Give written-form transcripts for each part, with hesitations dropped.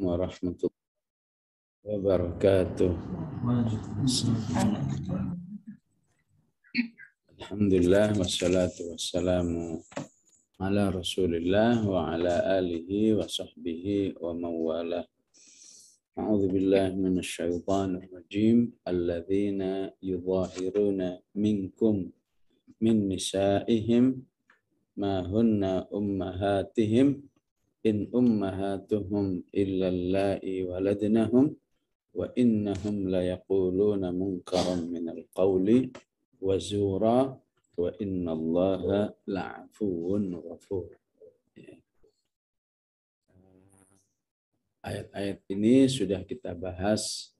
warahmatullahi wabarakatuh. Alhamdulillah wassalatu wassalamu ala Rasulillah wa ala alihi wa sahbihi wa mawala. A'udzu billahi minasy syaithanir rajim. Alladzina yudhahiruna minkum min nisa'ihim ma hunna ummahatihim in ummahatuhum illa allai waladnahum wa innahum la yaquluna munkaran minal qawli wa zura wa innallaha la'afuwun ghafur. Ayat-ayat ini sudah kita bahas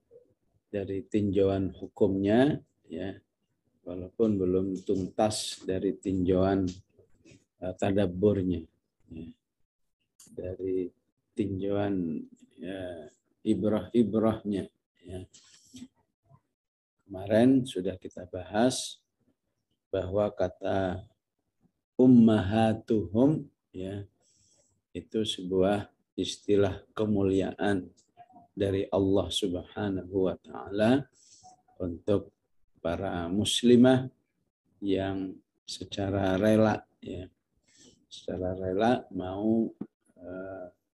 dari tinjauan hukumnya, ya, walaupun belum tuntas dari tinjauan tadabburnya, ya, dari tinjauan ya, ibrah-ibrahnya. Ya. Kemarin sudah kita bahas bahwa kata ummahatuhum, ya, itu sebuah istilah kemuliaan dari Allah Subhanahu wa taala untuk para muslimah yang secara rela, ya, secara rela mau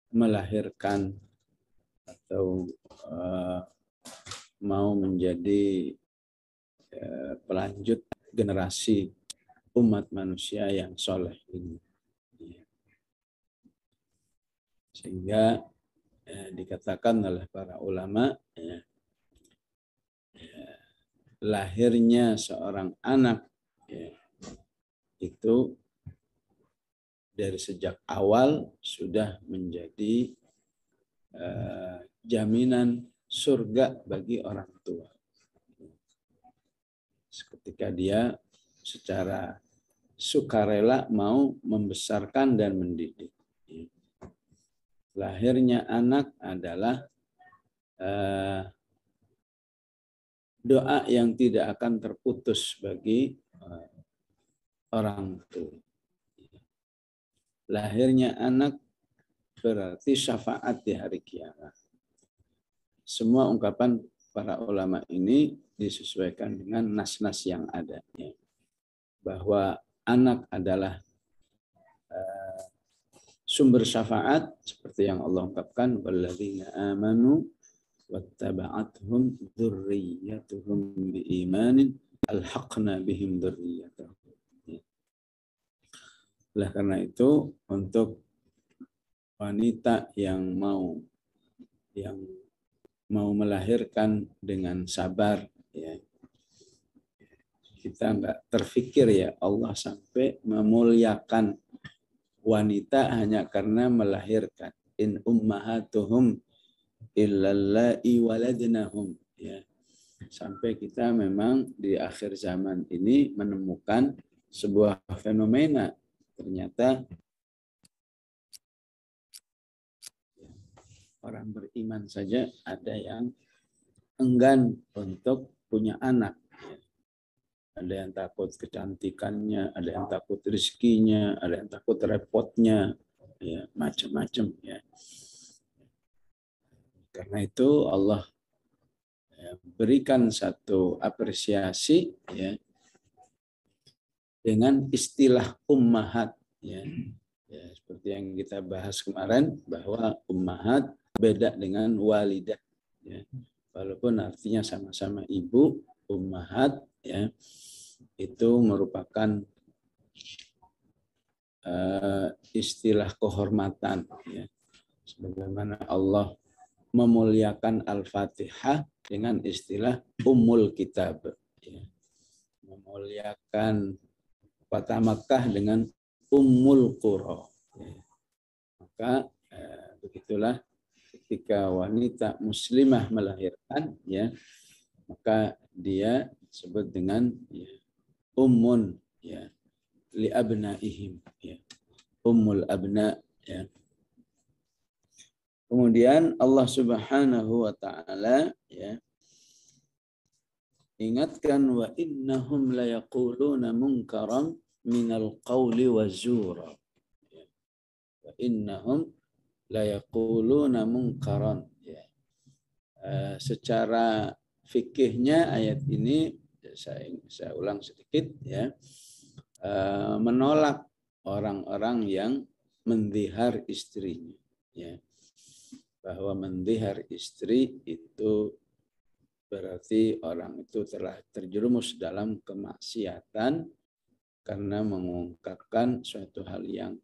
melahirkan atau mau menjadi pelanjut generasi umat manusia yang soleh ini. Sehingga dikatakan oleh para ulama, lahirnya seorang anak, ya, itu dari sejak awal sudah menjadi jaminan surga bagi orang tua. Ketika dia secara sukarela mau membesarkan dan mendidik. Lahirnya anak adalah doa yang tidak akan terputus bagi orang tua. Lahirnya anak berarti syafaat di hari kiamat. Semua ungkapan para ulama ini disesuaikan dengan nas-nas yang ada. Bahwa anak adalah sumber syafaat seperti yang Allah ungkapkan, walladzina amanu wattaba'athum dzurriyyatuhum biimanin alhaqna bihim dzurriyyatahum. Oleh karena itu, untuk wanita yang mau melahirkan dengan sabar, ya, kita enggak terfikir ya Allah sampai memuliakan wanita hanya karena melahirkan. In ummahatuhum illallai waladnahum, ya. Sampai kita memang di akhir zaman ini menemukan sebuah fenomena, ternyata orang beriman saja ada yang enggan untuk punya anak. Ada yang takut kecantikannya, ada yang takut rezekinya, ada yang takut repotnya, ya, macam-macam, ya. Karena itu Allah berikan satu apresiasi, ya, dengan istilah ummahat, ya. Ya, seperti yang kita bahas kemarin bahwa ummahat beda dengan walidah, ya. Walaupun artinya sama-sama ibu, ummahat, ya, itu merupakan istilah kehormatan, ya. Sebagaimana Allah memuliakan Al-Fatihah dengan istilah Ummul Kitab, ya. Memuliakan Fatah Makkah dengan Ummul Qura, ya. Maka begitulah ketika wanita muslimah melahirkan, ya, maka dia disebut dengan, ya, ummun, ya, li abnaihim, ya, ummul abna, ya. Kemudian Allah Subhanahu wa taala, ya, ingatkan wa innahum la yaquluna munkaran minal qawli wa zura. Wa innahum la yaquluna munkaran. Ya. Secara fikihnya ayat ini saya ulang sedikit ya, menolak orang-orang yang mendihar istrinya, ya. Bahwa mendihar istri itu berarti orang itu telah terjerumus dalam kemaksiatan karena mengungkapkan suatu hal yang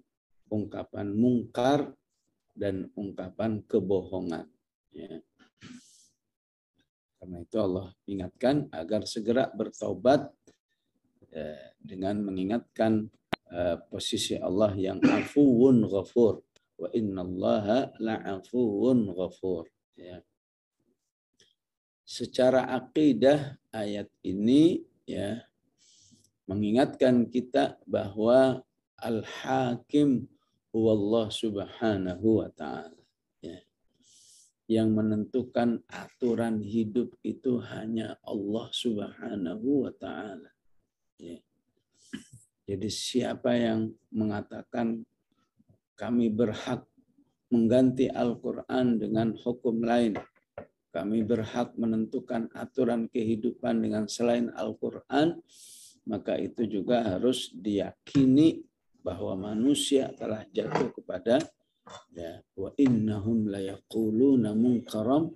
ungkapan mungkar dan ungkapan kebohongan. Ya. Karena itu Allah ingatkan agar segera bertaubat dengan mengingatkan posisi Allah yang afuwun ghafur. Wa innallaha la'afuwun ghafur. Ya. Secara akidah ayat ini ya mengingatkan kita bahwa al-hakim huwallah subhanahu wa ta'ala. Ya. Yang menentukan aturan hidup itu hanya Allah subhanahu wa ta'ala. Ya. Jadi siapa yang mengatakan kami berhak mengganti Al-Quran dengan hukum lain, kami berhak menentukan aturan kehidupan dengan selain Al-Quran, maka itu juga harus diyakini bahwa manusia telah jatuh kepada ya, wa innahum la yaquluna munkaram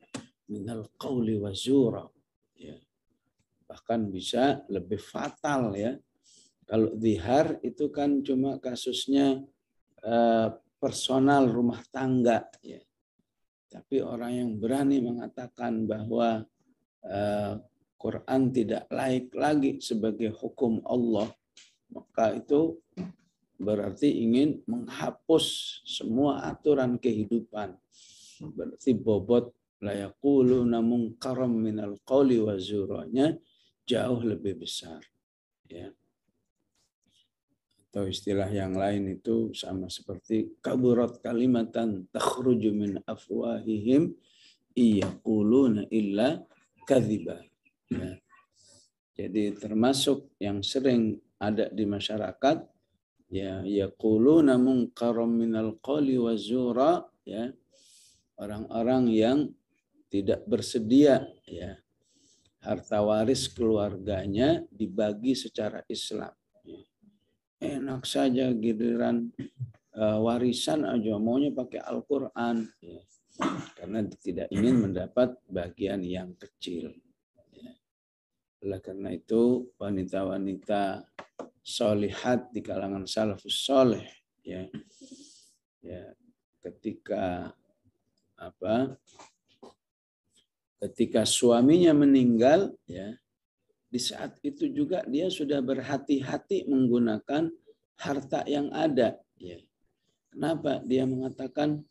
minal qawli wa zura. Ya. Bahkan bisa lebih fatal ya. Kalau zihar itu kan cuma kasusnya personal rumah tangga ya. Tapi orang yang berani mengatakan bahwa Quran tidak laik lagi sebagai hukum Allah, maka itu berarti ingin menghapus semua aturan kehidupan. Berarti bobot la yaquluna munkaram minal qawli wa zuranya jauh lebih besar. Ya. Atau istilah yang lain itu sama seperti kaburat kalimatan takhruju min afwahihim iyaquluna illa kadziba. Ya. Jadi termasuk yang sering ada di masyarakat ya yaquluna munkaram minal qawli wa zura ya, orang-orang yang tidak bersedia ya harta waris keluarganya dibagi secara Islam. Enak saja giliran warisan aja maunya pakai Al-Quran ya. Karena tidak ingin mendapat bagian yang kecil ya. Oleh karena itu wanita-wanita solihat di kalangan salafus soleh ya, ya ketika ketika suaminya meninggal ya, di saat itu juga dia sudah berhati-hati menggunakan harta yang ada. Ya. Kenapa? Dia mengatakan,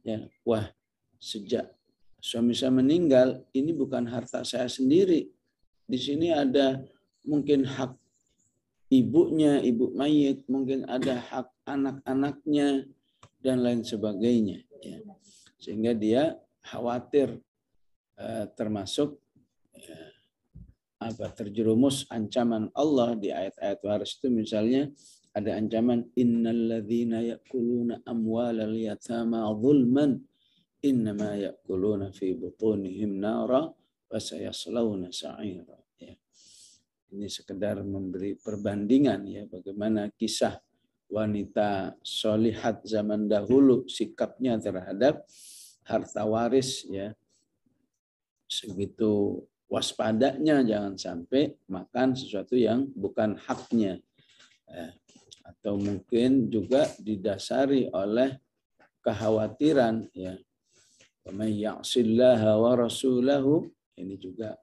ya, wah sejak suami saya meninggal, ini bukan harta saya sendiri. Di sini ada mungkin hak ibunya, ibu mayit, mungkin ada hak anak-anaknya, dan lain sebagainya. Ya. Sehingga dia khawatir termasuk terjerumus ancaman Allah di ayat-ayat waris itu, misalnya ada ancaman innalladzina ya'kuluna amwalal yatama zulman innama ya'kuluna fi butunihim nara wa sayaslawna sa'ira. Ya. Ini sekedar memberi perbandingan ya bagaimana kisah wanita solihat zaman dahulu sikapnya terhadap harta waris ya. Segitu waspadanya jangan sampai makan sesuatu yang bukan haknya. Atau mungkin juga didasari oleh kekhawatiran ya. May ya'sillaha wa rasulahu, ini juga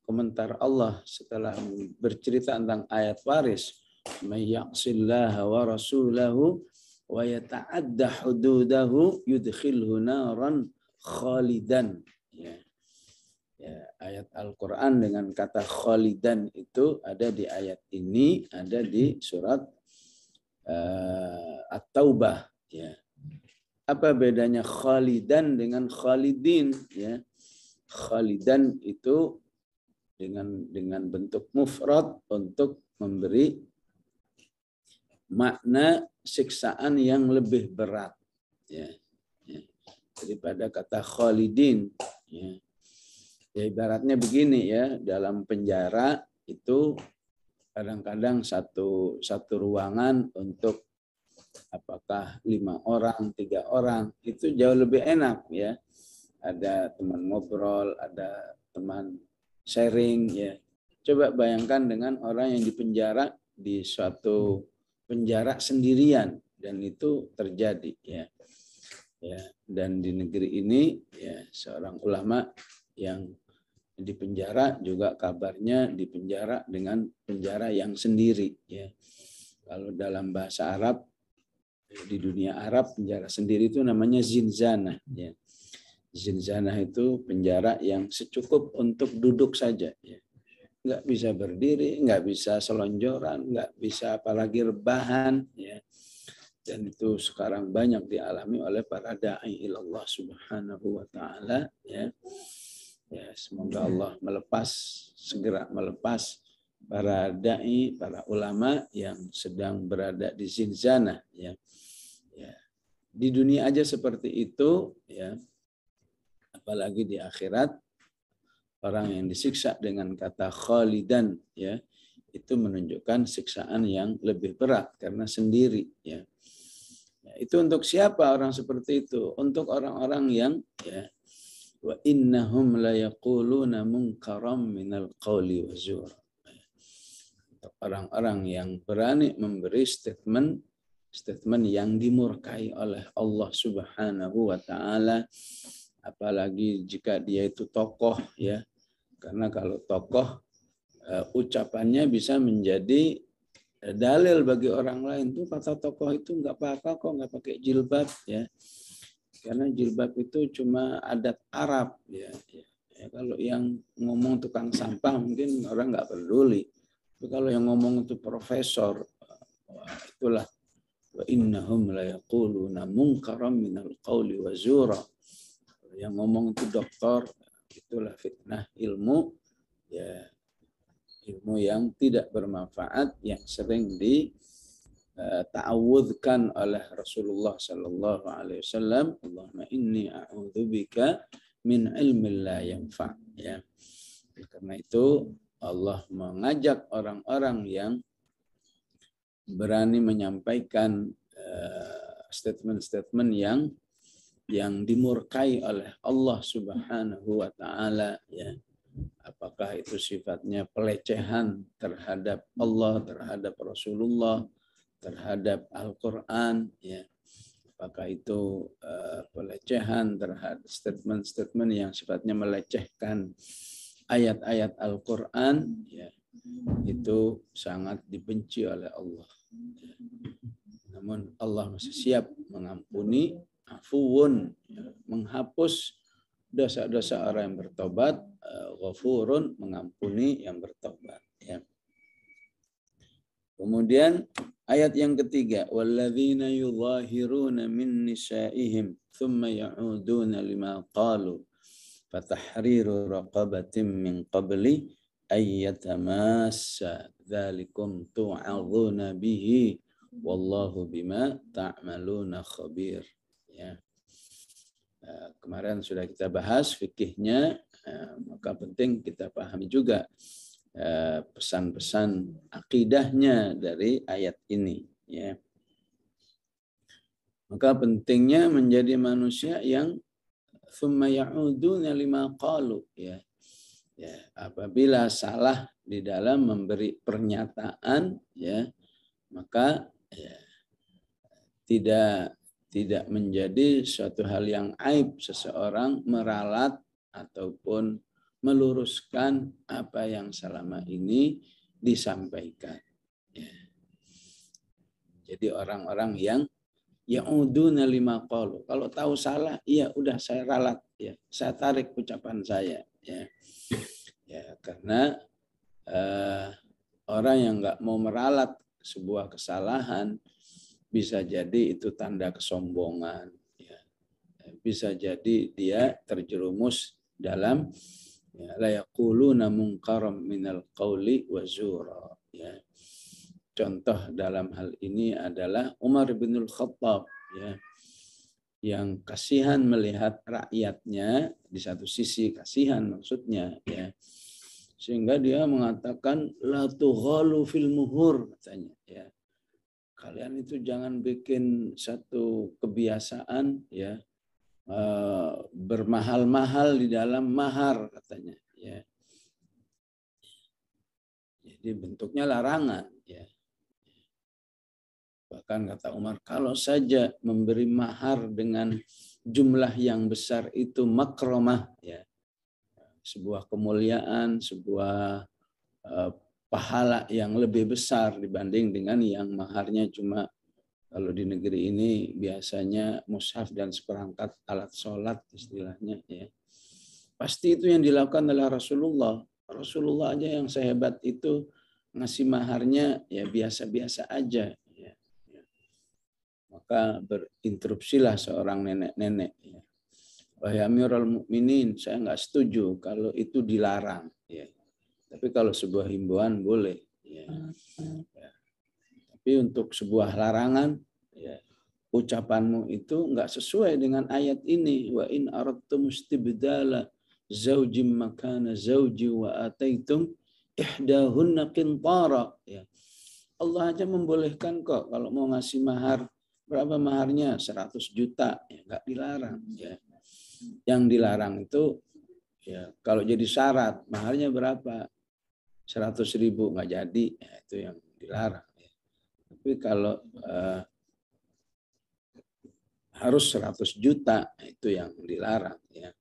komentar Allah setelah bercerita tentang ayat waris. May ya'sillaha wa rasulahu wa yata'adda hududahu yudkhilhu naran khalidan. Ya. Ya, ayat Al-Quran dengan kata khalidan itu ada di ayat ini, ada di surat At-Taubah. Ya. Apa bedanya khalidan dengan khalidin? Ya. Khalidan itu dengan bentuk mufrad untuk memberi makna siksaan yang lebih berat. Ya. Ya. daripada kata khalidin. Ya. Ya, ibaratnya begini ya, dalam penjara itu kadang-kadang satu ruangan untuk apakah 5 orang, 3 orang, itu jauh lebih enak ya. Ada teman ngobrol, ada teman sharing ya. Coba bayangkan dengan orang yang dipenjara di suatu penjara sendirian, dan itu terjadi ya. Ya, dan di negeri ini ya seorang ulama yang dipenjara juga kabarnya dipenjara dengan penjara yang sendiri ya. Kalau dalam bahasa Arab, di dunia Arab, penjara sendiri itu namanya zinzanah ya. Zinzanah itu penjara yang secukup untuk duduk saja ya. Nggak bisa berdiri, nggak bisa selonjoran, nggak bisa apalagi rebahan ya. Dan itu sekarang banyak dialami oleh para da'i ilallah subhanahu wa ta'ala ya. Ya, semoga Allah segera melepas para da'i, para ulama yang sedang berada di zinzanah ya. Ya. Di dunia aja seperti itu ya. Apalagi di akhirat, orang yang disiksa dengan kata khalidan ya, itu menunjukkan siksaan yang lebih berat karena sendiri ya. Ya, itu untuk siapa orang seperti itu? Untuk orang-orang yang ya, wa innahum la yaquluna munkaram minal qawli wa zur. Untuk orang-orang yang berani memberi statement yang dimurkai oleh Allah Subhanahu wa taala, apalagi jika dia itu tokoh ya. Karena kalau tokoh ucapannya bisa menjadi dalil bagi orang lain. Tuh kata tokoh itu nggak apa-apa kok, nggak pakai jilbab ya. Karena jilbab itu cuma adat Arab ya. Ya, kalau yang ngomong tukang sampah mungkin orang nggak peduli. Tapi kalau yang ngomong itu profesor, wah, itulah wa innahum la yaquluna munkaram minal qawli wa zura. Yang ngomong itu doktor, itulah fitnah ilmu ya, ilmu yang tidak bermanfaat yang sering ta'awudkan oleh Rasulullah sallallahu alaihi wasallam, Allahumma inni a'udzubika min ilmin la yanfa ya. Karena itu Allah mengajak orang-orang yang berani menyampaikan statement-statement yang dimurkai oleh Allah Subhanahu wa taala ya. Apakah itu sifatnya pelecehan terhadap Allah, terhadap Rasulullah, terhadap Al-Quran ya. Apakah itu pelecehan terhadap statement-statement yang sifatnya melecehkan ayat-ayat Al-Quran ya, itu sangat dibenci oleh Allah. Namun Allah masih siap mengampuni, afuwun, menghapus dosa-dosa orang yang bertobat, ghafurun, mengampuni yang bertobat ya. Kemudian ayat yang ketiga, walladzina yudhahiruna min nisaihim thumma ya'uduna lima qalu fatahriru raqabatin min qabli ayyatamassa dzalikum tu'adzuna bihi wallahu bima ta'maluna khabir ya. Kemarin sudah kita bahas fikihnya, maka penting kita pahami juga pesan-pesan akidahnya dari ayat ini ya. Maka pentingnya menjadi manusia yang thumma ya'uduna lima qalu ya. Ya, apabila salah di dalam memberi pernyataan ya, maka ya, tidak menjadi suatu hal yang aib seseorang meralat ataupun meluruskan apa yang selama ini disampaikan. Ya. Jadi orang-orang yang ya'uduna lima qalu, kalau tahu salah, iya udah saya ralat ya, saya tarik ucapan saya ya. Ya, karena orang yang nggak mau meralat sebuah kesalahan bisa jadi itu tanda kesombongan ya. Bisa jadi dia terjerumus dalam la yaquluna munkaram minal qawli wa zura ya. Contoh dalam hal ini adalah Umar bin Khattab ya. yang kasihan melihat rakyatnya, di satu sisi kasihan maksudnya ya, sehingga dia mengatakan la tughalu fil muhur, katanya ya, kalian itu jangan bikin satu kebiasaan ya bermahal-mahal di dalam mahar, katanya ya. Jadi bentuknya larangan ya. Bahkan kata Umar, kalau saja memberi mahar dengan jumlah yang besar itu makromah, ya, sebuah kemuliaan, sebuah pahala yang lebih besar dibanding dengan yang maharnya cuma, kalau di negeri ini biasanya mushaf dan seperangkat alat sholat istilahnya. Ya. Pasti itu yang dilakukan oleh Rasulullah. Rasulullah aja yang sehebat itu ngasih maharnya ya biasa-biasa aja. Maka berinterupsilah seorang nenek-nenek. Wahai Amirul Mukminin, saya nggak setuju kalau itu dilarang. Ya. Tapi kalau sebuah himbauan boleh. Ya. Ya. Tapi untuk sebuah larangan, ya, ucapanmu itu nggak sesuai dengan ayat ini. Wa in aradtum istibdala zaujim makana zauji wa ataitum ihdahunna qintara. Ya. Allah aja membolehkan kok kalau mau ngasih mahar. Berapa maharnya? 100 juta. Ya, nggak dilarang. Ya. Yang dilarang itu ya kalau jadi syarat, maharnya berapa? 100.000 nggak jadi. Ya, itu yang dilarang. Ya. Tapi kalau harus 100 juta, itu yang dilarang. Ya.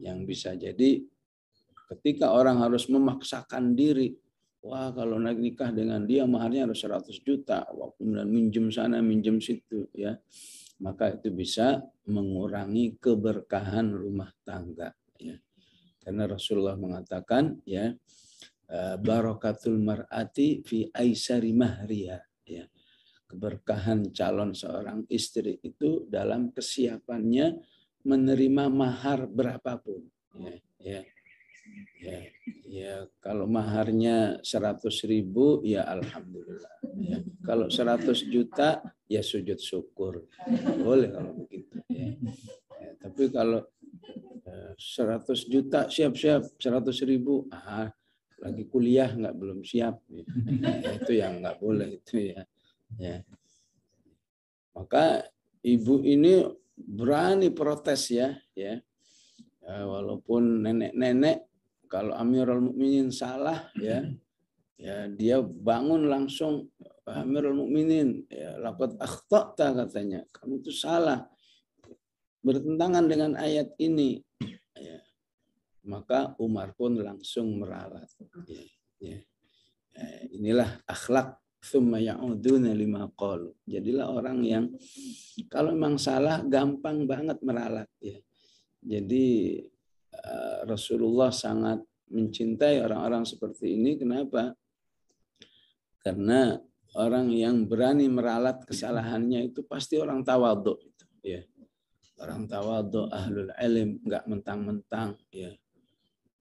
Yang bisa jadi ketika orang harus memaksakan diri, wah kalau nikah dengan dia maharnya harus 100 juta, kemudian minjem sana, minjem situ, ya, maka itu bisa mengurangi keberkahan rumah tangga. Ya. Karena Rasulullah mengatakan, ya, barakatul mar'ati fi aisari mahriya. Ya. Keberkahan calon seorang istri itu dalam kesiapannya menerima mahar berapapun. Ya. Ya. Ya, ya kalau maharnya 100.000 ya alhamdulillah. Ya. Kalau 100 juta ya sujud syukur. Boleh kalau begitu. Ya. Ya, tapi kalau 100 juta siap-siap, 100.000 lagi kuliah nggak belum siap. Ya. Ya, itu yang nggak boleh itu ya. Ya. Maka ibu ini berani protes ya. Ya. Walaupun nenek-nenek, kalau Amirul Mukminin salah ya dia bangun langsung, Amirul Mukminin ya laqad akhta'ta, katanya, kamu itu salah, bertentangan dengan ayat ini. Ya. Maka Umar pun langsung meralat. Ya. Ya. Inilah akhlak tsumma ya'uduna lima qalu. Jadilah orang yang kalau memang salah gampang banget meralat ya. Jadi Rasulullah sangat mencintai orang-orang seperti ini. Kenapa? Karena orang yang berani meralat kesalahannya itu pasti orang tawadhu. Ya. Orang tawadhu, ahlul ilm, nggak mentang-mentang. Ya.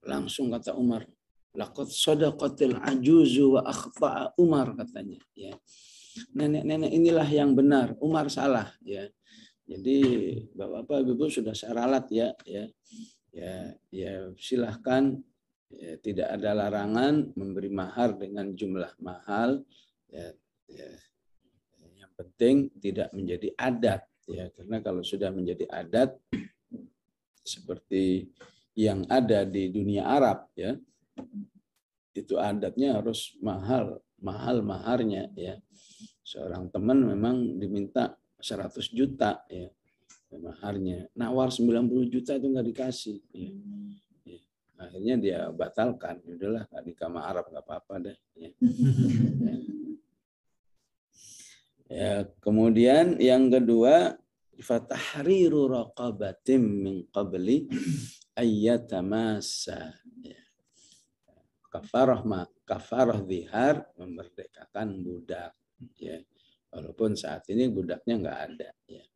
Langsung kata Umar, laqad shadaqatil ajuzu wa akhta'a Umar, katanya. Ya. Nenek-nenek inilah yang benar, Umar salah. Ya. Jadi Bapak-bapak, Ibu sudah saya ralat ya. Ya. Ya silahkan, ya, tidak ada larangan memberi mahar dengan jumlah mahal, ya, ya. Yang penting tidak menjadi adat ya, karena kalau sudah menjadi adat seperti yang ada di dunia Arab ya, itu adatnya harus mahal maharnya ya. Seorang teman memang diminta 100 juta ya maharnya, nawar 90 juta itu nggak dikasih. Ya. Ya. Akhirnya dia batalkan, udahlah nggak nikah sama Arab nggak apa-apa deh. Ya. Ya. Kemudian yang kedua, fatahriru raqabatim min qabli ayyatamassa. Ya. Kafarah zihar, memerdekakan budak. Ya. Walaupun saat ini budaknya nggak ada. Ya.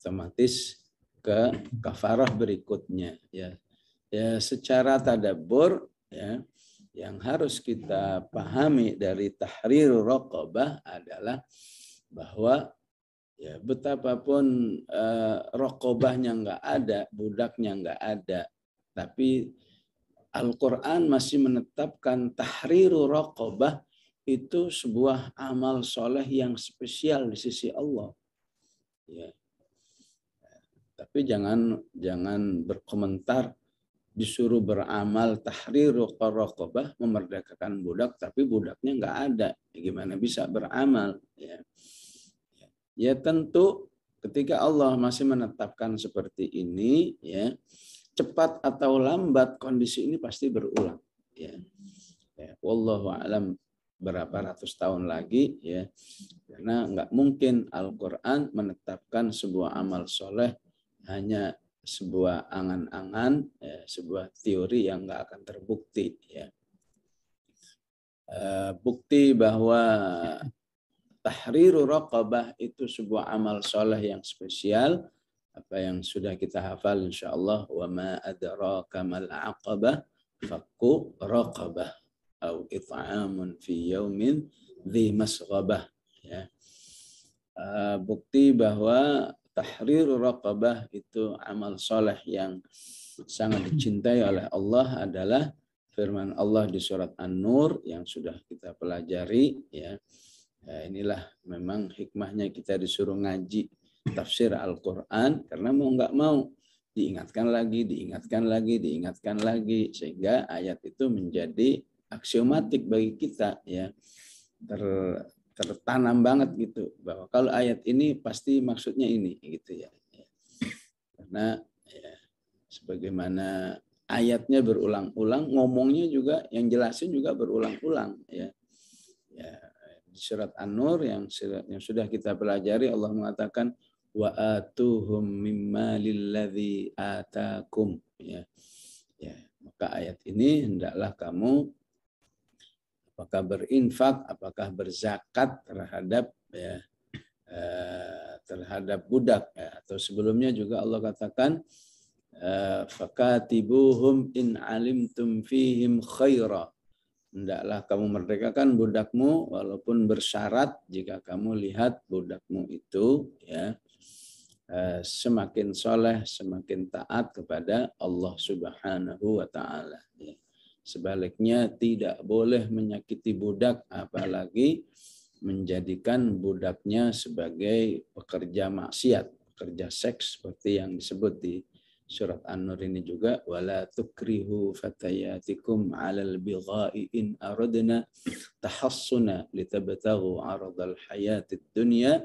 Otomatis ke kafarah berikutnya ya. Ya secara tadabbur ya, yang harus kita pahami dari tahrir raqabah adalah bahwa Ya, betapapun raqabahnya nggak ada, budaknya nggak ada, tapi Al-Quran masih menetapkan tahriru raqabah itu sebuah amal soleh yang spesial di sisi Allah. Ya. Tapi jangan berkomentar disuruh beramal tahriru raqabah, memerdekakan budak, tapi budaknya nggak ada. Gimana bisa beramal? Ya. Ya tentu ketika Allah masih menetapkan seperti ini, ya cepat atau lambat kondisi ini pasti berulang. Ya. Ya, wallahu alam berapa ratus tahun lagi, ya, karena nggak mungkin Al-Quran menetapkan sebuah amal soleh hanya sebuah angan-angan, ya, sebuah teori yang nggak akan terbukti. Ya. Bukti bahwa tahriru raqabah itu sebuah amal soleh yang spesial, apa yang sudah kita hafal insyaallah, wa ma adraka mal aqabah fakku raqabah au it'amun fi yaumin dhi masghabah. Ya. Bukti bahwa tahriru raqabah itu amal soleh yang sangat dicintai oleh Allah adalah firman Allah di surat An-Nur yang sudah kita pelajari. Ya. Inilah memang hikmahnya kita disuruh ngaji tafsir Al-Quran, karena mau nggak mau diingatkan lagi, sehingga ayat itu menjadi aksiomatik bagi kita, ya, tertanam banget gitu, bahwa kalau ayat ini pasti maksudnya ini, gitu ya. Karena ya, sebagaimana ayatnya berulang-ulang, ngomongnya juga, yang jelasin juga berulang-ulang, ya. Ya, di surat An-Nur yang sudah kita pelajari, Allah mengatakan wa atuhum mimma lilladzi atakum, ya. Ya, maka ayat ini hendaklah kamu apakah berinfak, apakah berzakat terhadap, ya, terhadap budak, ya. Atau sebelumnya juga Allah katakan fakatibuhum in alimtum fihim khaira, hendaklah kamu merdekakan budakmu walaupun bersyarat jika kamu lihat budakmu itu, ya, semakin soleh, semakin taat kepada Allah Subhanahu wa Ta'ala. Sebaliknya tidak boleh menyakiti budak, apalagi menjadikan budaknya sebagai pekerja maksiat, pekerja seks, seperti yang disebut di surat An-Nur ini juga, wala tukrihu fatayatikum 'alal bigha'i in aradna tahassuna litabtaghu 'aradal hayatid dunya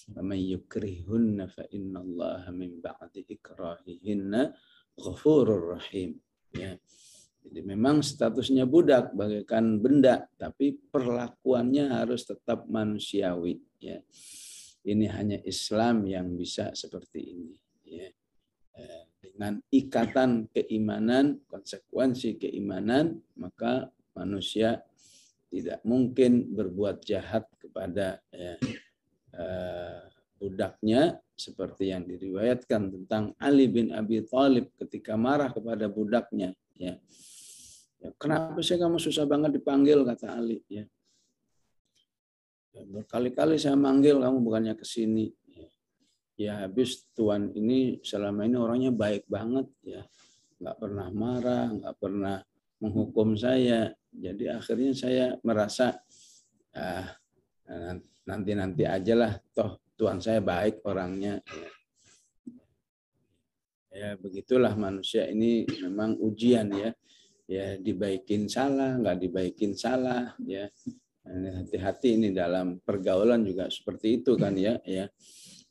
wa may yukrihunna fa innallaha min ba'di ikrahihinna ghafurur rahim. Ya. Jadi memang statusnya budak bagaikan benda, tapi perlakuannya harus tetap manusiawi. Ya. Ini hanya Islam yang bisa seperti ini. Ya. Dengan ikatan keimanan, konsekuensi keimanan, maka manusia tidak mungkin berbuat jahat kepada, ya, budaknya, seperti yang diriwayatkan tentang Ali bin Abi Thalib ketika marah kepada budaknya. Ya. Ya, kenapa sih kamu susah banget dipanggil, kata Ali. Ya. Berkali-kali saya manggil kamu bukannya ke sini. Ya habis tuan ini selama ini orangnya baik banget, ya, nggak pernah marah, nggak pernah menghukum saya. Jadi akhirnya saya merasa nanti aja lah, toh tuan saya baik orangnya. Ya begitulah manusia ini memang ujian, ya. Ya dibaikin salah, nggak dibaikin salah, ya. Hati-hati ini dalam pergaulan juga seperti itu kan, ya, ya.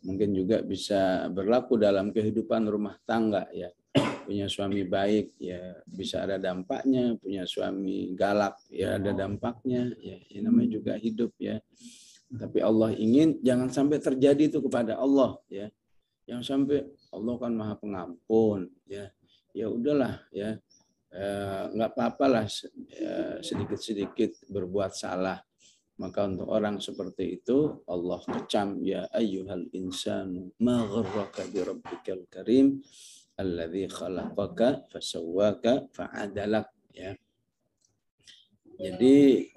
Mungkin juga bisa berlaku dalam kehidupan rumah tangga, ya. Punya suami baik, ya bisa ada dampaknya. Punya suami galak, ya ada dampaknya. Ya, ini namanya juga hidup, ya. Tapi Allah ingin jangan sampai terjadi itu kepada Allah, ya. Yang sampai Allah kan Maha Pengampun, ya. Ya udahlah, ya. Nggak apa-apalah sedikit-sedikit berbuat salah. Maka untuk orang seperti itu Allah kecam, ya ayyuhal insanu ma gharraka bi rabbikal karim alladzi khalaqaka fasawwaka fa'adalak, ya. Jadi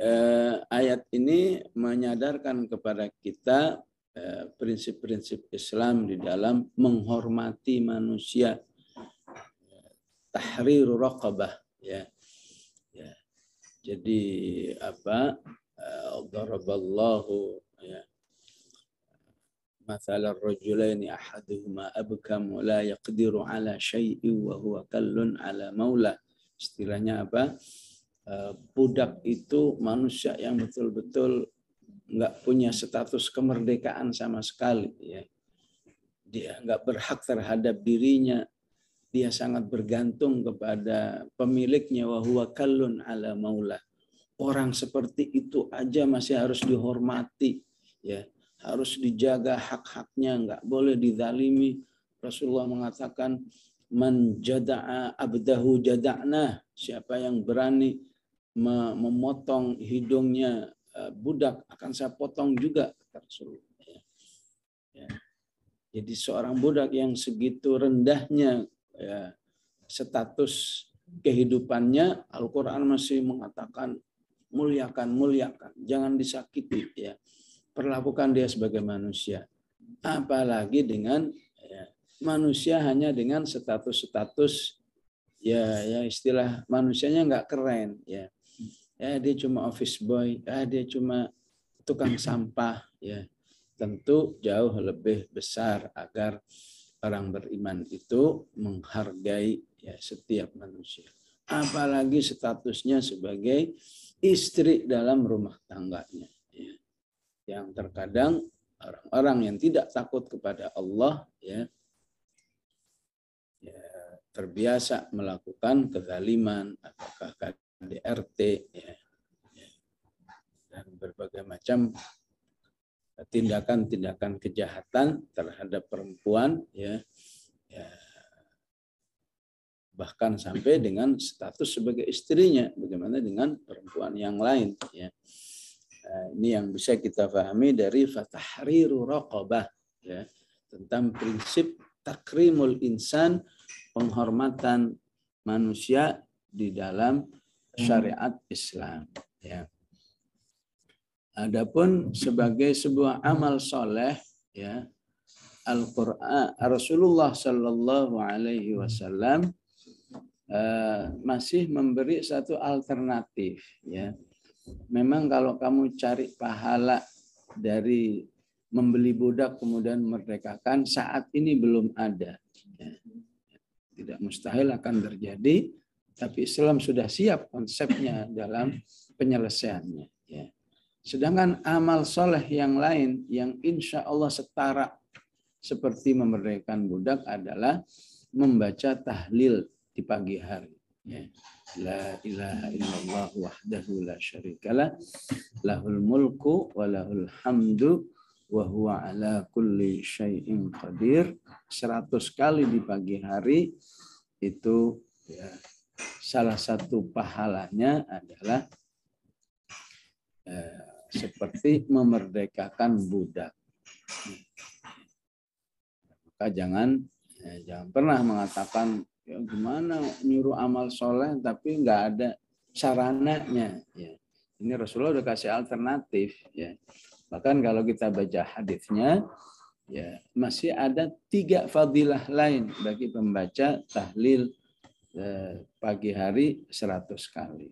ayat ini menyadarkan kepada kita prinsip-prinsip Islam di dalam menghormati manusia, tahriru raqabah, ya. Jadi apa? Daraballahu, ya, mathalar rajulaini ahaduhuma abkam wa la yaqdiru ala syai'in wa huwa kallun ala maula. Istilahnya apa? Budak itu manusia yang betul-betul nggak punya status kemerdekaan sama sekali, ya. Dia nggak berhak terhadap dirinya, dia sangat bergantung kepada pemiliknya, wa huwa kallun ala maula. Orang seperti itu aja masih harus dihormati, ya, harus dijaga hak-haknya, nggak boleh dizalimi. Rasulullah mengatakan, man jada'a abdahu jada'na, siapa yang berani memotong hidungnya budak akan saya potong juga, kata Rasulullah. Ya. Jadi seorang budak yang segitu rendahnya, ya, status kehidupannya, Al-Quran masih mengatakan muliakan, jangan disakiti, ya. Perlakukan dia sebagai manusia. Apalagi dengan, ya, manusia hanya dengan status ya istilah manusianya nggak keren, ya. Ya, dia cuma office boy, dia cuma tukang sampah, ya. Tentu jauh lebih besar agar orang beriman itu menghargai, ya, setiap manusia. Apalagi statusnya sebagai istri dalam rumah tangganya, ya. Yang terkadang orang-orang yang tidak takut kepada Allah, ya terbiasa melakukan kezaliman, apakah KDRT, ya, dan berbagai macam tindakan-tindakan kejahatan terhadap perempuan, ya, bahkan sampai dengan status sebagai istrinya. Bagaimana dengan perempuan yang lain, ya. Ini yang bisa kita pahami dari fatahriru raqabah, ya, tentang prinsip takrimul insan, penghormatan manusia di dalam syariat Islam, ya. Adapun sebagai sebuah amal soleh, ya, Al-Quran, Rasulullah Sallallahu Alaihi Wasallam masih memberi satu alternatif, ya. Memang kalau kamu cari pahala dari membeli budak kemudian merdekakan, saat ini belum ada, ya. Tidak mustahil akan terjadi, tapi Islam sudah siap konsepnya dalam penyelesaiannya, ya. Sedangkan amal soleh yang lain yang insya Allah setara seperti memerdekakan budak adalah membaca tahlil di pagi hari, ya. La ilaha illallah wahdahu la syarikalah, lahul mulku wa lahul hamdu wa huwa ala kulli syai'in qadir. 100 kali di pagi hari itu, ya, salah satu pahalanya adalah seperti memerdekakan budak. Maka jangan pernah mengatakan, ya, gimana nyuruh amal soleh tapi nggak ada sarananya, ya. Ini Rasulullah udah kasih alternatif, ya. Bahkan kalau kita baca hadisnya, ya, masih ada 3 fadilah lain bagi pembaca tahlil pagi hari 100 kali.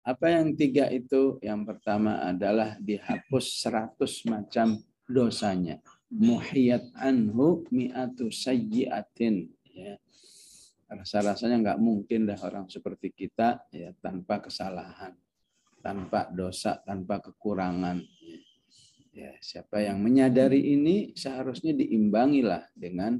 Apa yang 3 itu? Yang pertama adalah dihapus 100 macam dosanya. Muhiyat anhu mi'atu sayyi'atin, ya. Rasa-rasanya nggak mungkin dah orang seperti kita, ya, tanpa kesalahan, tanpa dosa, tanpa kekurangan. Ya, siapa yang menyadari ini seharusnya diimbangilah dengan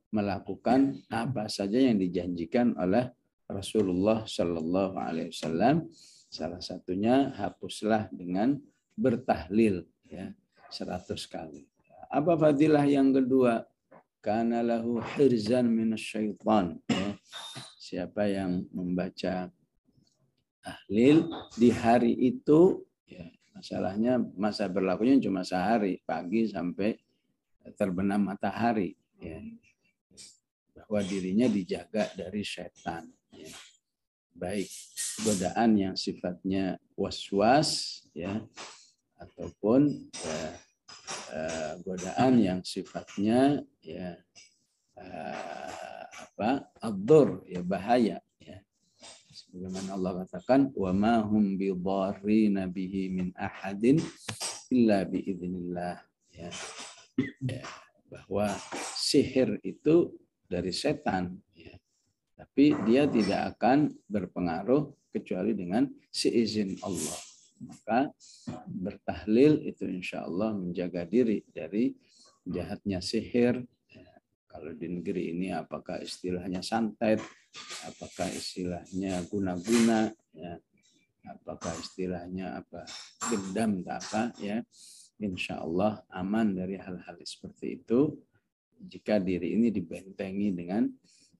melakukan apa saja yang dijanjikan oleh Rasulullah Shallallahu Alaihi Wasallam. Salah satunya hapuslah dengan bertahlil, ya, 100 kali. Apa fadilah yang kedua? Kana lahu hirzan minasyaitan, ya. Siapa yang membaca tahlil di hari itu, ya, masalahnya masa berlakunya cuma sehari, pagi sampai terbenam matahari, ya, bahwa dirinya dijaga dari setan, ya. Baik godaan yang sifatnya was-was, ya, ataupun, ya, godaan yang sifatnya ya ad-dur, ya bahaya, ya. Sebagaimana Allah katakan, wa ma hum bidharrina bihi min ahadin illa biidznillah, ya. Ya, bahwa sihir itu dari setan, ya. Tapi dia tidak akan berpengaruh kecuali dengan seizin Allah. Maka bertahlil itu insya Allah menjaga diri dari jahatnya sihir. Kalau di negeri ini apakah istilahnya santet, apakah istilahnya guna-guna, ya, apakah istilahnya apa gendam, apa, ya. Insya Allah aman dari hal-hal seperti itu jika diri ini dibentengi dengan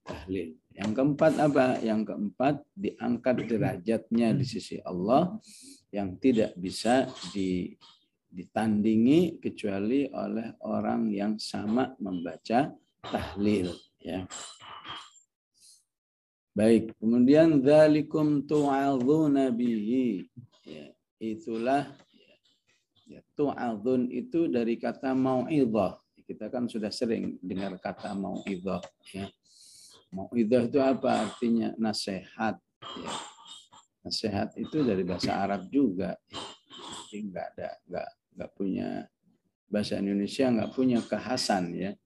tahlil. Yang keempat apa? Yang keempat, diangkat derajatnya di sisi Allah yang tidak bisa ditandingi kecuali oleh orang yang sama membaca tahlil, ya. Baik, kemudian dzalikum tu'adzuna bihi, ya, itulah, ya, tu'adzun itu dari kata mau'idhah. Kita kan sudah sering dengar kata mau'idhah, ya. Mau'idhah itu apa artinya? Nasihat, ya. Nasihat itu dari bahasa Arab juga, ya. Jadi nggak punya bahasa Indonesia, nggak punya kekhasan, ya.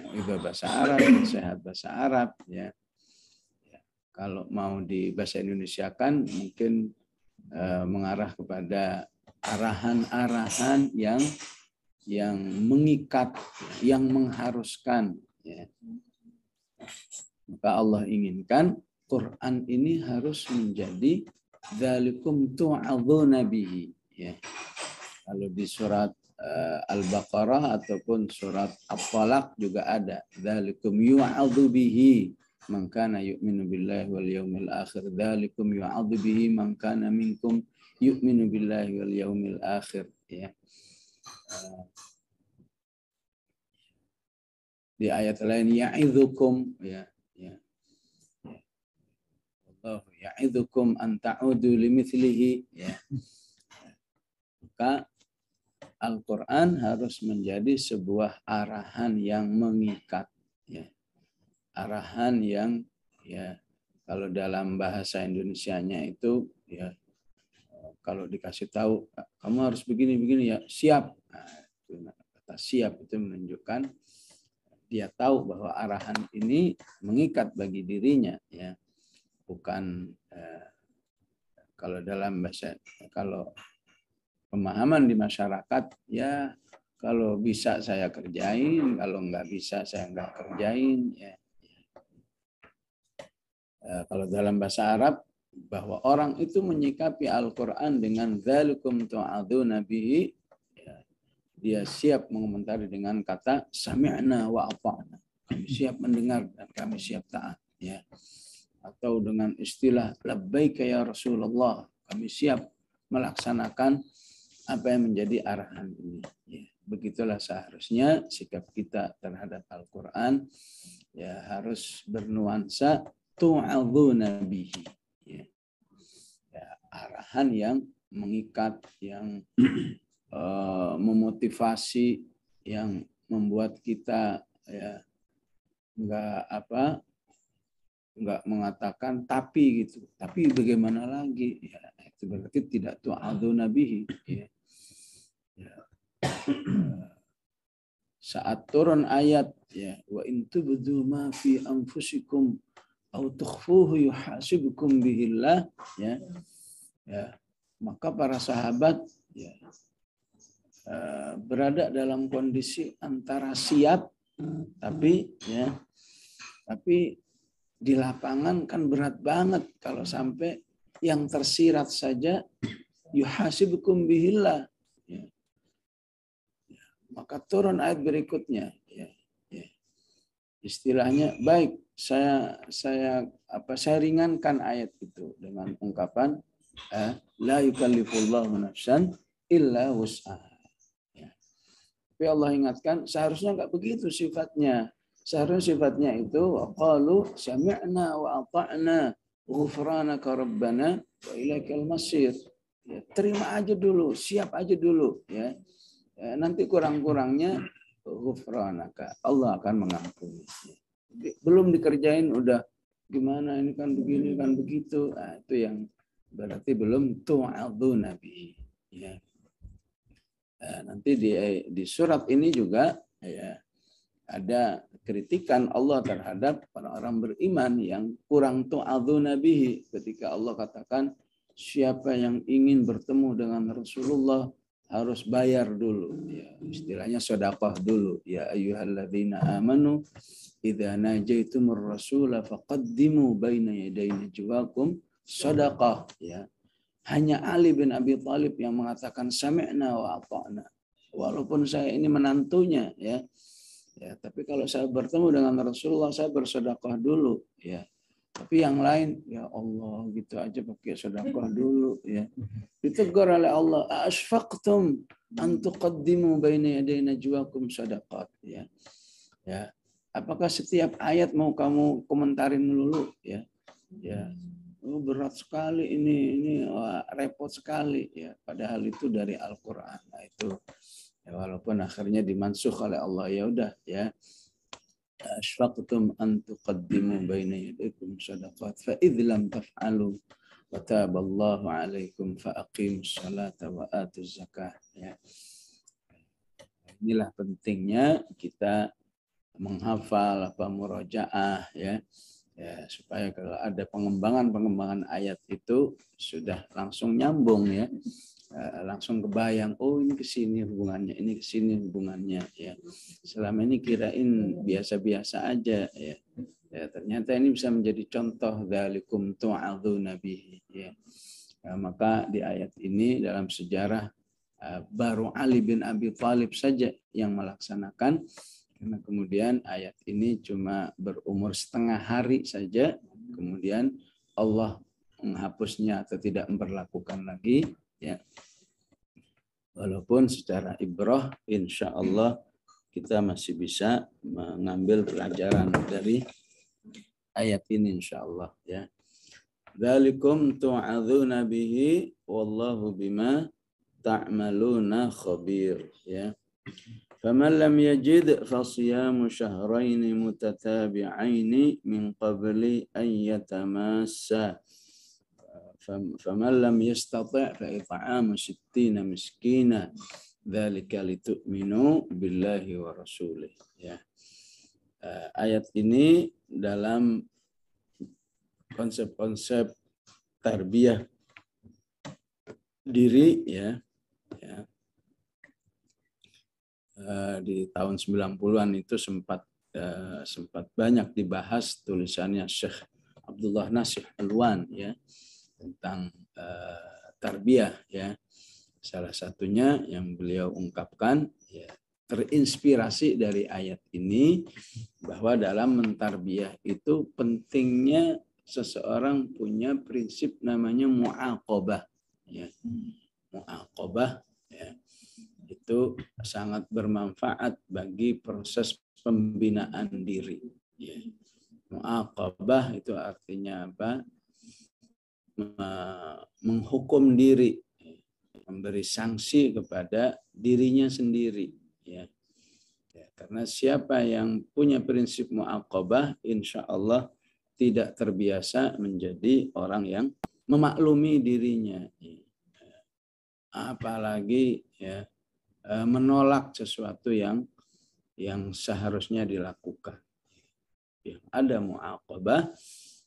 Itu bahasa Arab, nasihat bahasa Arab, ya. Ya. Kalau mau di bahasa Indonesia kan mungkin mengarah kepada arahan-arahan yang mengikat, yang mengharuskan, ya. Maka Allah inginkan Quran ini harus menjadi dzalikum tu'adzuna bihi, ya. Kalau di surat Al-Baqarah ataupun surat At-Talaq juga ada dzalikum yu'adzu bihi man kana yu'minu billahi wal yaumil akhir, dzalikum yu'adzu bihi man kana minkum yu'minu billahi wal yaumil akhir, ya. Di ayat lain ya'idzukum, ya. Ya'idzukum an ta'udu limithlihi, ya. Maka Al-Quran harus menjadi sebuah arahan yang mengikat, ya. Arahan yang, ya, kalau dalam bahasa Indonesianya itu, ya, kalau dikasih tahu kamu harus begini-begini, ya siap. Nah, kata siap itu menunjukkan dia tahu bahwa arahan ini mengikat bagi dirinya, ya. Bukan kalau dalam bahasa, kalau pemahaman di masyarakat, ya kalau bisa saya kerjain, kalau nggak bisa saya nggak kerjain, ya. Kalau dalam bahasa Arab, bahwa orang itu menyikapi Al-Quran dengan dzalikum tu'adzuna bihi, ya, dia siap mengomentari dengan kata sami'na wa ata'na, kami siap mendengar dan kami siap taat, ya. Atau dengan istilah labbaika ya Rasulullah, kami siap melaksanakan apa yang menjadi arahan ini, ya. Begitulah seharusnya sikap kita terhadap Al-Quran, ya, harus bernuansa tu'adzuna bihi, ya. Ya, arahan yang mengikat, yang memotivasi, yang membuat kita, ya, nggak mengatakan tapi gitu, tapi bagaimana lagi, ya, itu berarti tidak tu'adzuna bihi, ya. Ya. Saat turun ayat, ya, wa in tubdu ma fi anfusikum aw tukhfuhu yuhasibukum bihillah, ya. Ya, maka para sahabat, ya, berada dalam kondisi antara siap, tapi di lapangan kan berat banget kalau sampai yang tersirat saja yuhasibukum bihillah, ya. Maka turun ayat berikutnya, ya. Istilahnya baik, saya ringankan ayat itu dengan ungkapan la yukallifullahu nafsan illa wus'aha, ya. Tapi Allah ingatkan seharusnya enggak begitu sifatnya. Seharusnya sifatnya itu qalu sami'na wa ata'na ghufranaka rabbana wa ilaikal masir, Ya, terima aja dulu, siap aja dulu, ya. Nanti kurang-kurangnya ghufranaka, Allah akan mengampuni. Belum dikerjain udah gimana ini kan begini kan begitu. Nah, itu yang berarti belum tu'adzuna bihi. Ya. Nanti di surat ini juga ya, ada kritikan Allah terhadap orang-orang beriman yang kurang tu'adzuna bihi ketika Allah katakan siapa yang ingin bertemu dengan Rasulullah harus bayar dulu, ya, istilahnya sedekah dulu. Ya ayyuhalladzina amanu idza najaitumur rasula faqaddimu baina yaday najwakum sedekah, ya. Hanya Ali bin Abi Thalib yang mengatakan sami'na wa ata'na. Walaupun saya ini menantunya, ya. Ya, tapi kalau saya bertemu dengan Rasulullah saya bersedekah dulu, ya. Tapi yang lain, ya Allah, gitu aja pakai sedekah dulu, ya. Ditegur oleh Allah, asfaqtum an tuqaddimu baina yaday najwakum sadaqat, ya. Ya. Apakah setiap ayat mau kamu komentarin dulu, ya? Ya. Oh, berat sekali ini repot sekali, ya. Padahal itu dari Al-Qur'an. Nah, itu ya, walaupun akhirnya dimansuh oleh Allah, ya udah, ya. Asfaqtum an tuqaddimu baina yadaykum sadaqat fa idh lam taf'alu wa taballahu 'alaikum fa aqimus salata wa atuz zakah, ya. Inilah pentingnya kita menghafal murajaah, ya. Ya, supaya kalau ada pengembangan ayat itu sudah langsung nyambung, ya. Langsung kebayang, oh ini ke sini hubungannya, ini ke sini hubungannya, ya. Selama ini kirain biasa-biasa aja, ya. Ya, ternyata ini bisa menjadi contoh dzalikum tu'adzuna bihi, ya. Maka di ayat ini dalam sejarah baru Ali bin Abi Thalib saja yang melaksanakan. Karena kemudian ayat ini cuma berumur setengah hari saja, kemudian Allah menghapusnya atau tidak memperlakukan lagi, ya. Walaupun secara ibrah, insya Allah kita masih bisa mengambil pelajaran dari ayat ini, insya Allah, ya. Dzalikum tu'adzuna bihi wallahu bima ta'maluna khabir, ya. فمن لم يجد فصيام شهرين متتابعين من قبل أن يتماسا فمن لم يستطع فإطعام 60 مسكينا ذلك لتؤمنوا بالله ورسوله, ya. Ayat ini dalam konsep-konsep tarbiyah diri, ya. Di tahun 90-an itu sempat banyak dibahas tulisannya Syekh Abdullah Nasih Alwan, ya, tentang tarbiyah, ya. Salah satunya yang beliau ungkapkan, ya, terinspirasi dari ayat ini bahwa dalam mentarbiyah itu pentingnya seseorang punya prinsip namanya mu'aqabah, ya. Mu'aqabah, ya, itu sangat bermanfaat bagi proses pembinaan diri, ya. Mu'aqabah itu artinya apa? Menghukum diri, memberi sanksi kepada dirinya sendiri, ya. Ya, karena siapa yang punya prinsip mu'aqabah, insya Allah tidak terbiasa menjadi orang yang memaklumi dirinya, ya. Apalagi, ya, menolak sesuatu yang seharusnya dilakukan. Ya, ada mu'aqabah,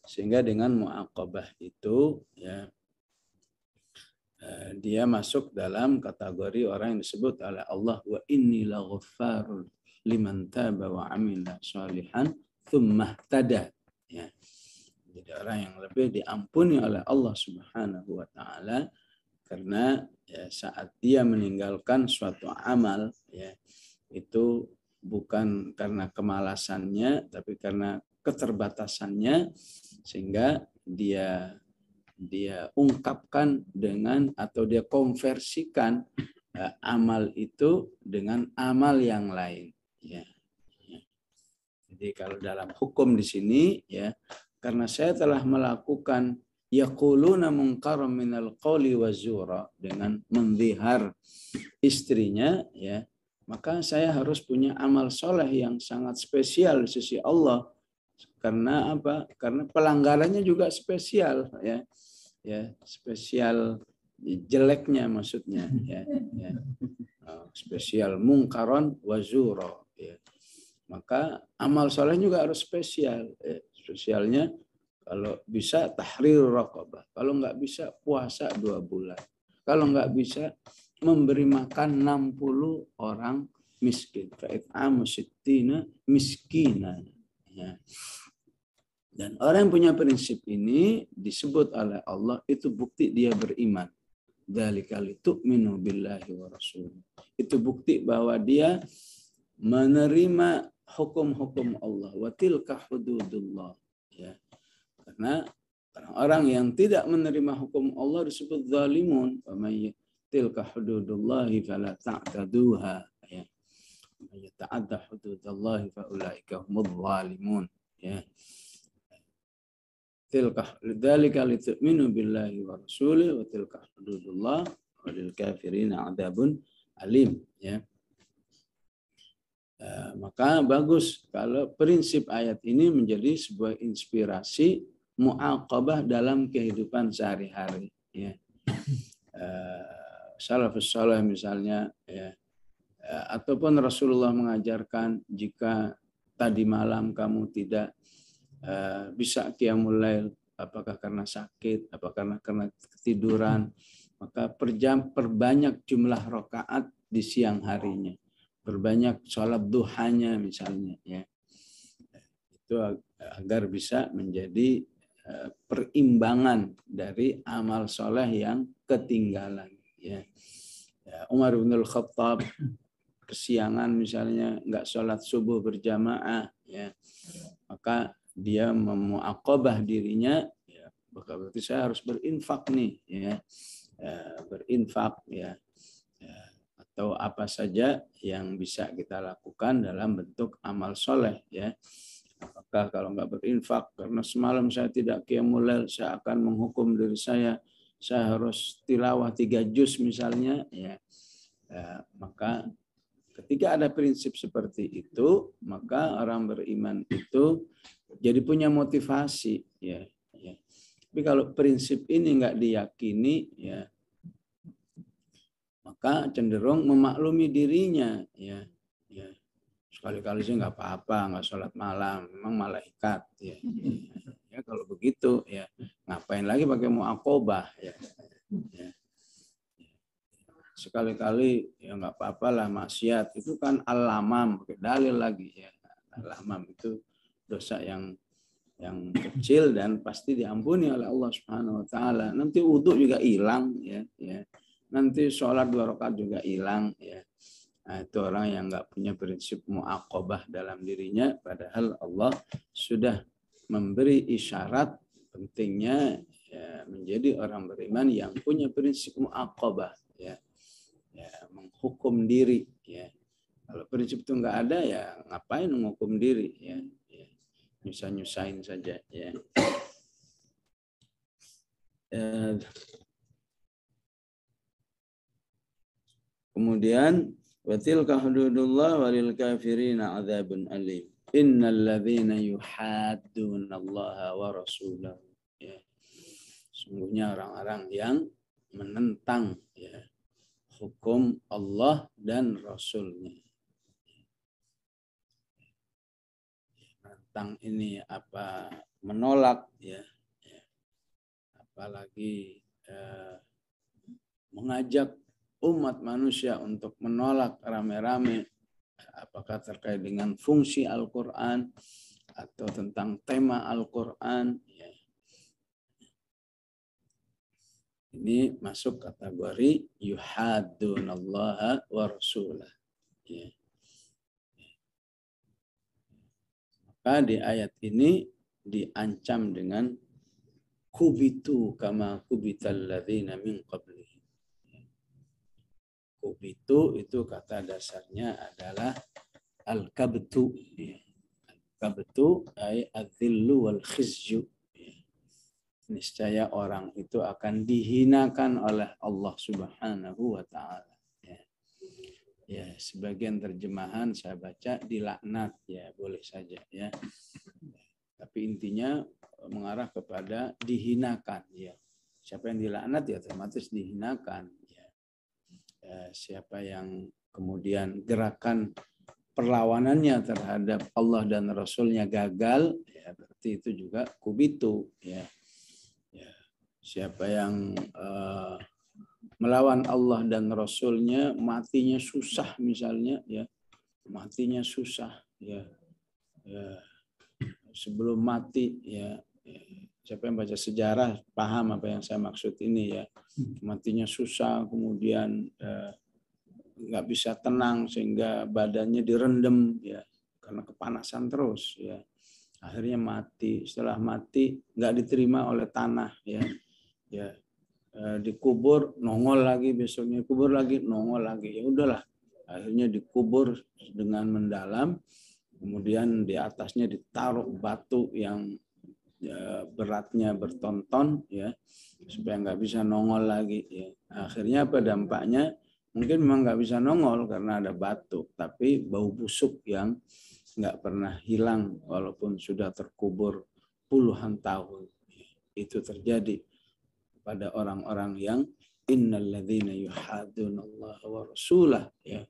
sehingga dengan mu'aqabah itu, ya, dia masuk dalam kategori orang yang disebut oleh Allah wa inni laghaffarul liman taba wa amila shalihan tsumma ihtada, ya. Jadi orang yang lebih diampuni oleh Allah Subhanahu wa taala karena, ya, saat dia meninggalkan suatu amal, ya, itu bukan karena kemalasannya tapi karena keterbatasannya, sehingga dia ungkapkan dengan atau dia konversikan amal itu dengan amal yang lain, ya. Jadi kalau dalam hukum di sini, ya, karena saya telah melakukan yaquluna munkaran minal qawli wa zura, dengan mendhihar istrinya, ya, maka saya harus punya amal soleh yang sangat spesial di sisi Allah. Karena apa? Karena pelanggarannya juga spesial, ya, ya, spesial jeleknya maksudnya, ya, ya. Spesial mungkaron wazuro, ya. Maka amal soleh juga harus spesial, ya. Spesialnya kalau bisa tahrir raqabah, kalau nggak bisa puasa 2 bulan, kalau nggak bisa memberi makan 60 orang miskin, fa'it'amu sittina miskina, ya. Dan orang yang punya prinsip ini disebut oleh Allah itu bukti dia beriman. Dzalika litu'minu billahi wa rasul. Itu bukti bahwa dia menerima hukum-hukum Allah. Wa tilka hududullah, ya. Karena orang yang tidak menerima hukum Allah disebut zalimun. Wa may tilka hududullahi fala ta'taduha, ya. Wa may yata'adda hududallahi fa ulaika humudz zalimun, ya. Tilka dzalika litu'minu billahi wa rasulih wa tilka hududullah wa lil kafirina adzabun alim, ya. Maka bagus kalau prinsip ayat ini menjadi sebuah inspirasi mu'aqabah dalam kehidupan sehari-hari, ya. Salafus saleh misalnya, ya, ataupun Rasulullah mengajarkan jika tadi malam kamu tidak bisa qiyamul lail, apakah karena sakit, apakah karena ketiduran, maka perbanyak jumlah rakaat di siang harinya, perbanyak sholat duhanya misalnya, ya. Itu agar bisa menjadi perimbangan dari amal soleh yang ketinggalan, ya. Umar bin Al-Khattab kesiangan misalnya nggak sholat subuh berjamaah, ya, maka dia memuaqabah dirinya, ya, berarti saya harus berinfak nih, ya, berinfak, ya, atau apa saja yang bisa kita lakukan dalam bentuk amal soleh, ya. Apakah kalau nggak berinfak karena semalam saya tidak qiyamul lail, saya akan menghukum diri saya harus tilawah 3 juz misalnya, ya. Maka ketika ada prinsip seperti itu, maka orang beriman itu jadi punya motivasi, ya, ya. Tapi kalau prinsip ini nggak diyakini, ya, maka cenderung memaklumi dirinya, ya, ya. Sekali-kali sih nggak apa-apa, nggak sholat malam, memang malaikat, ya. Ya, kalau begitu, ya, ngapain lagi pakai muaqabah, ya, ya. Sekali-kali ya nggak apa-apa lah maksiat, itu kan al-lamam, pakai dalil lagi, ya. Al-lamam itu dosa yang kecil dan pasti diampuni oleh Allah Subhanahu wa taala. Nanti wudu juga hilang, ya, ya. Nanti sholat 2 rakaat juga hilang, ya. Nah, itu orang yang nggak punya prinsip muaqabah dalam dirinya, padahal Allah sudah memberi isyarat pentingnya, ya, menjadi orang beriman yang punya prinsip muaqabah, ya, ya, menghukum diri, ya. Kalau prinsip itu nggak ada, ya ngapain menghukum diri, ya, ya. Nyusahin saja, ya. Kemudian watilka hududullah walil kafirina adzabun alim. Innal ladzina yuhadduna Allah wa rasulahu, ya. Sungguhnya orang-orang yang menentang, ya, hukum Allah dan Rasulnya. Menentang ini apa? Menolak, ya, ya. Apalagi mengajak umat manusia untuk menolak rame-rame, apakah terkait dengan fungsi Al-Quran atau tentang tema Al-Quran, ya. Ini masuk kategori yuhaddunallaha wa rasulah, ya. Maka di ayat ini diancam dengan kubitu kama kubital ladzina min qablihim. Kubitu itu kata dasarnya adalah al-kabtu, ya. Al-kabtu ay adzillu wal khizyu, ya. niscaya orang itu akan dihinakan oleh Allah Subhanahu wa taala. Ya, sebagian terjemahan saya baca dilaknat, ya boleh saja ya. Tapi intinya mengarah kepada dihinakan, ya. Siapa yang dilaknat ya otomatis dihinakan, ya. Siapa yang kemudian gerakan perlawanannya terhadap Allah dan Rasulnya gagal, ya berarti itu juga kubitu, ya. Siapa yang melawan Allah dan Rasulnya matinya susah misalnya, ya matinya susah, ya sebelum mati, ya siapa yang baca sejarah paham apa yang saya maksud ini, ya matinya susah, kemudian nggak bisa tenang sehingga badannya direndam, ya karena kepanasan terus, ya akhirnya mati. Setelah mati nggak diterima oleh tanah, ya dikubur, nongol lagi, besoknya kubur lagi, nongol lagi, ya udahlah akhirnya dikubur dengan mendalam, kemudian di atasnya ditaruh batu yang beratnya bertonton, ya supaya nggak bisa nongol lagi, ya akhirnya apa dampaknya? Mungkin memang nggak bisa nongol karena ada batu, tapi bau busuk yang nggak pernah hilang walaupun sudah terkubur puluhan tahun. Itu terjadi pada orang-orang yang innalladzina yuhaddunallaha wa rasulah, ya.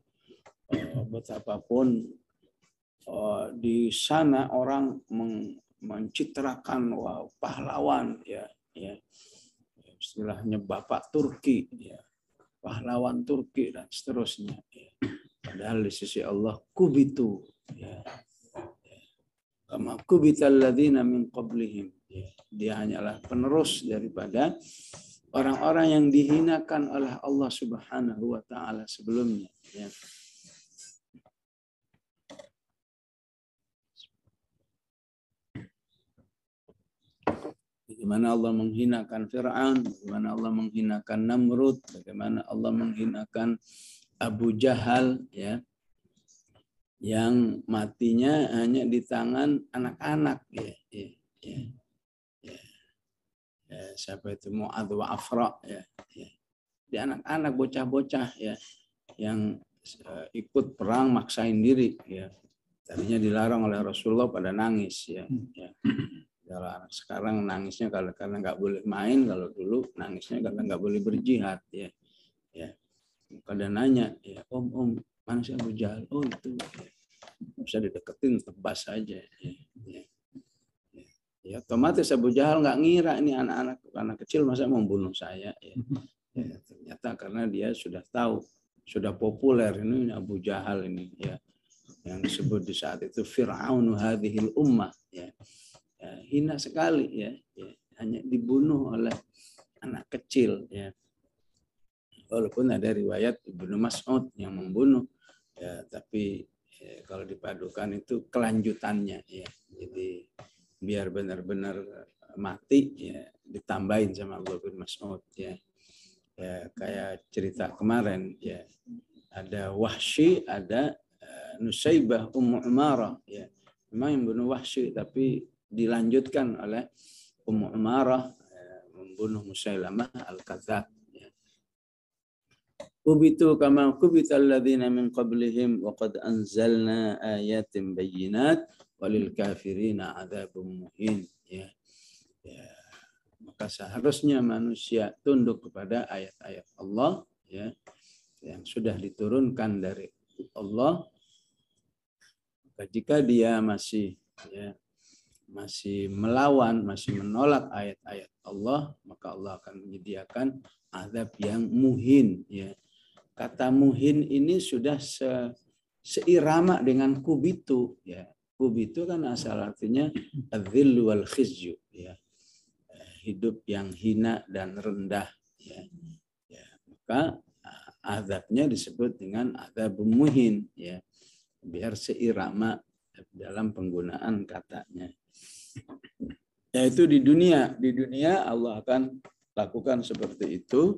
Betapapun di sana orang mencitrakan pahlawan, ya istilahnya Bapak Turki, ya pahlawan Turki dan seterusnya, ya. Padahal di sisi Allah kubitu, ya kama kubital ladzina min qablihim, ya. Dia hanyalah penerus daripada orang-orang yang dihinakan oleh Allah Subhanahu wa taala sebelumnya, ya. Bagaimana Allah menghinakan Fir'aun, bagaimana Allah menghinakan Namrud, bagaimana Allah menghinakan Abu Jahal, ya, yang matinya hanya di tangan anak-anak, ya. Siapa itu Mu'adz wa Afra, ya. Di anak-anak bocah-bocah, ya yang ikut perang maksain diri, ya tadinya dilarang oleh Rasulullah pada nangis, ya. Kalau anak sekarang nangisnya karena nggak boleh main, kalau dulu nangisnya karena nggak boleh berjihad, ya. Kadang nanya, ya om mana sih Abu Jahal? Oh itu, ya. Bisa dideketin tebas saja, ya otomatis Abu Jahal nggak ngira ini anak kecil masa mau bunuh saya, ya. Ternyata karena dia sudah tahu, sudah populer ini Abu Jahal ini, ya yang disebut di saat itu Fir'aunu hadhil ummah, ya hina sekali, ya hanya dibunuh oleh anak kecil, ya walaupun ada riwayat Ibnu Mas'ud yang membunuh, ya tapi kalau dipadukan itu kelanjutannya, ya jadi biar benar-benar mati, ya ditambahin sama Abdullah bin Mas'ud, ya kayak cerita kemarin, ya ada Wahsy, ada Nusaybah Ummu Umarah, ya memang yang bunuh Wahsy tapi dilanjutkan oleh Ummu Umarah membunuh Musailamah al-Kadzdzab, ya. Kubitu kama kubital ladzina min qablihim wa qad anzalna ayatin bayyinat walil kafirina adzabun muhin, ya. Maka seharusnya manusia tunduk kepada ayat-ayat Allah, ya yang sudah diturunkan dari Allah. Maka jika dia masih melawan, masih menolak ayat-ayat Allah, maka Allah akan menyediakan azab yang muhin, ya. Kata muhin ini sudah seirama dengan kubitu, ya. Kubitu kan asal artinya adzillu wal khizyu, ya hidup yang hina dan rendah, ya maka azabnya disebut dengan azab muhin, ya biar seirama dalam penggunaan katanya. Yaitu di dunia Allah akan lakukan seperti itu.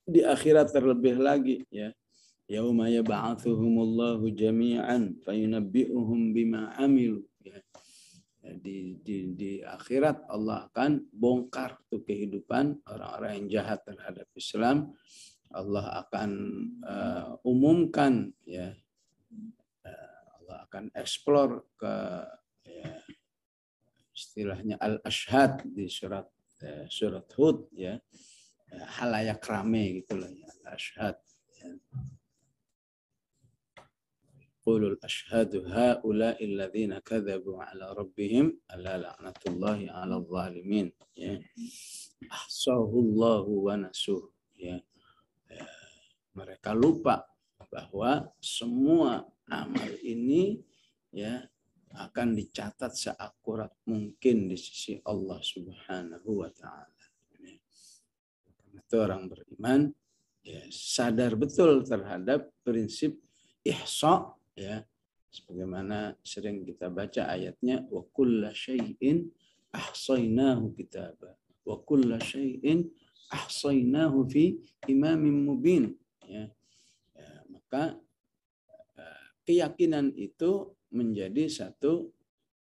Di akhirat terlebih lagi, ya yauma yab'atsuhumullahu jami'an fayunabbi'uhum bima amilu, ya di akhirat Allah akan bongkar tuh kehidupan orang-orang yang jahat terhadap Islam. Allah akan umumkan, ya, Allah akan eksplor ke, ya, istilahnya al-ashhad di surat Hud, ya, halayak rame gitulah, ya, al-ashhad, ya. Qulul ashhadu haula'i alladziina kadzabu 'ala rabbihim ala la'natullahi 'alal zalimin, ya. Ahsahullahu wa nasuh, ya. Mereka lupa bahwa semua amal ini, ya, akan dicatat seakurat mungkin di sisi Allah Subhanahu wa taala. Karena itu orang beriman, ya, sadar betul terhadap prinsip ihsa, ya, sebagaimana sering kita baca ayatnya, wa kulla syai'in ahsainahu kitaba wa kulla syai'in ahsainahu fi imamin mubin, ya. Maka keyakinan itu menjadi satu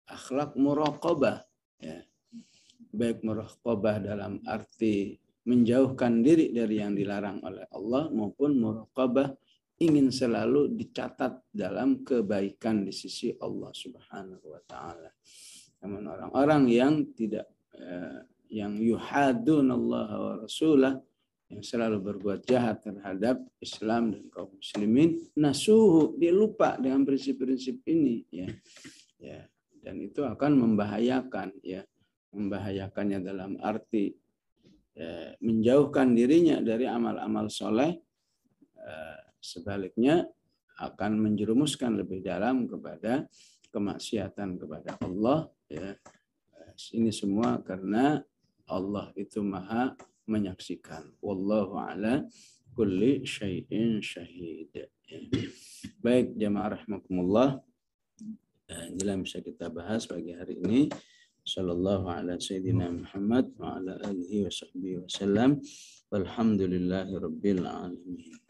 akhlak muraqabah, ya. Baik muraqabah dalam arti menjauhkan diri dari yang dilarang oleh Allah, maupun muraqabah ingin selalu dicatat dalam kebaikan di sisi Allah Subhanahu wa taala. Namun orang-orang yang tidak yang yuhadun Allah wa rasulah, yang selalu berbuat jahat terhadap Islam dan kaum muslimin, nasuhu, dia lupa dengan prinsip-prinsip ini, ya. Ya, dan itu akan membahayakan, ya. Membahayakannya dalam arti, ya, menjauhkan dirinya dari amal-amal soleh, sebaliknya akan menjerumuskan lebih dalam kepada kemaksiatan kepada Allah, ya. Ini semua karena Allah itu Maha menyaksikan. Wallahu ala kulli syai'in syahid. Baik, jamaah rahimakumullah. Inilah bisa kita bahas pagi hari ini. Sallallahu ala sayyidina Muhammad wa ala alihi wa sahbihi wasallam. Walhamdulillahi rabbil alamin.